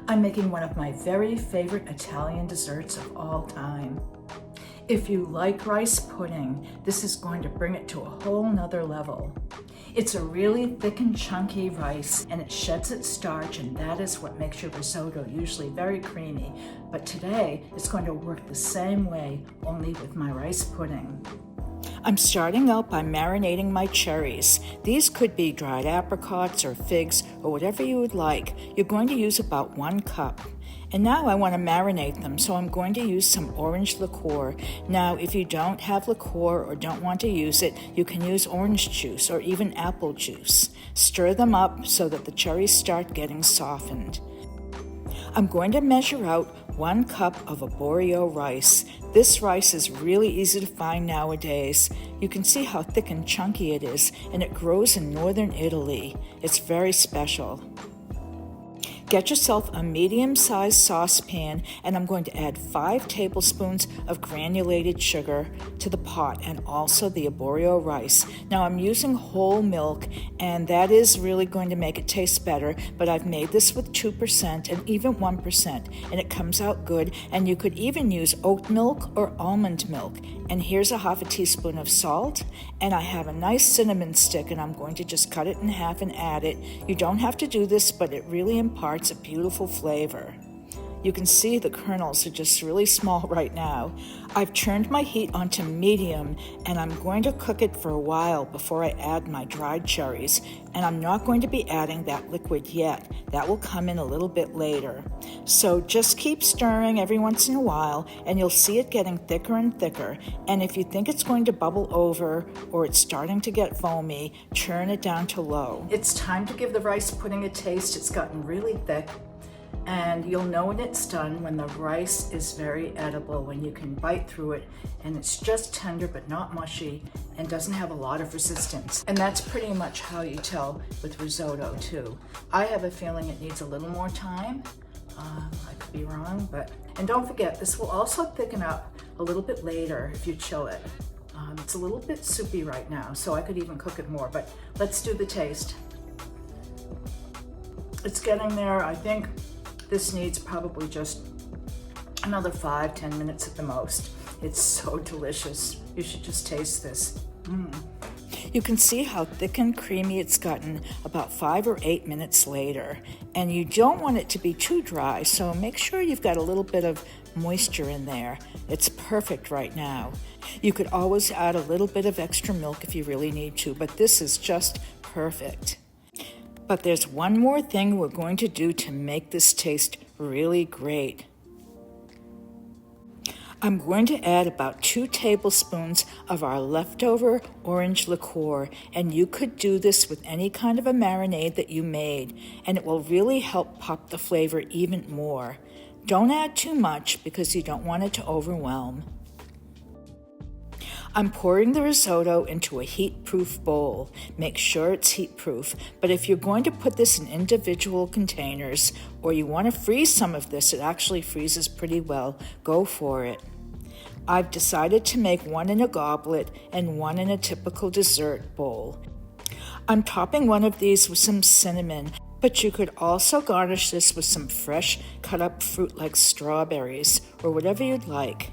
I'm making one of my very favorite Italian desserts of all time. If you like rice pudding, this is going to bring it to a whole nother level. It's a really thick and chunky rice, and it sheds its starch, and that is what makes your risotto usually very creamy. But today, it's going to work the same way, only with my rice pudding. I'm starting out by marinating my cherries. These could be dried apricots or figs or whatever you would like. You're going to use about 1 cup. And now I want to marinate them, so I'm going to use some orange liqueur. Now, if you don't have liqueur or don't want to use it, you can use orange juice or even apple juice. Stir them up so that the cherries start getting softened. I'm going to measure out 1 cup of arborio rice. This rice is really easy to find nowadays. You can see how thick and chunky it is, and it grows in northern Italy. It's very special. Get yourself a medium-sized saucepan, and I'm going to add 5 tablespoons of granulated sugar to the pot and also the arborio rice. Now I'm using whole milk, and that is really going to make it taste better, but I've made this with 2% and even 1%, and it comes out good, and you could even use oat milk or almond milk. And here's a 1/2 teaspoon of salt, and I have a nice cinnamon stick, and I'm going to just cut it in half and add it. You don't have to do this, but it really imparts a beautiful flavor. You can see the kernels are just really small right now. I've turned my heat onto medium, and I'm going to cook it for a while before I add my dried cherries. And I'm not going to be adding that liquid yet. That will come in a little bit later. So just keep stirring every once in a while, and you'll see it getting thicker and thicker. And if you think it's going to bubble over or it's starting to get foamy, turn it down to low. It's time to give the rice pudding a taste. It's gotten really thick. And you'll know when it's done when the rice is very edible, when you can bite through it and it's just tender but not mushy and doesn't have a lot of resistance. And that's pretty much how you tell with risotto too. I have a feeling it needs a little more time. I could be wrong, and don't forget, this will also thicken up a little bit later if you chill it. It's a little bit soupy right now, so I could even cook it more, but let's do the taste. It's getting there. I think this needs probably just another 5-10 minutes at the most. It's so delicious. You should just taste this. You can see how thick and creamy it's gotten about 5 or 8 minutes later. And you don't want it to be too dry, so make sure you've got a little bit of moisture in there. It's perfect right now. You could always add a little bit of extra milk if you really need to, but this is just perfect. But there's one more thing we're going to do to make this taste really great. I'm going to add about 2 tablespoons of our leftover orange liqueur, and you could do this with any kind of a marinade that you made, and it will really help pop the flavor even more. Don't add too much because you don't want it to overwhelm. I'm pouring the risotto into a heat-proof bowl. Make sure it's heat-proof, but if you're going to put this in individual containers or you want to freeze some of this, it actually freezes pretty well, go for it. I've decided to make 1 in a goblet and 1 in a typical dessert bowl. I'm topping one of these with some cinnamon, but you could also garnish this with some fresh cut-up fruit like strawberries or whatever you'd like.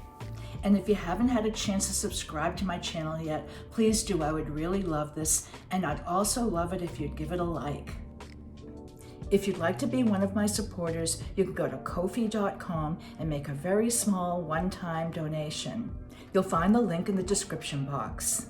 And if you haven't had a chance to subscribe to my channel yet, please do. I would really love this, and I'd also love it if you'd give it a like. If you'd like to be one of my supporters, you can go to Ko-fi.com and make a very small one-time donation. You'll find the link in the description box.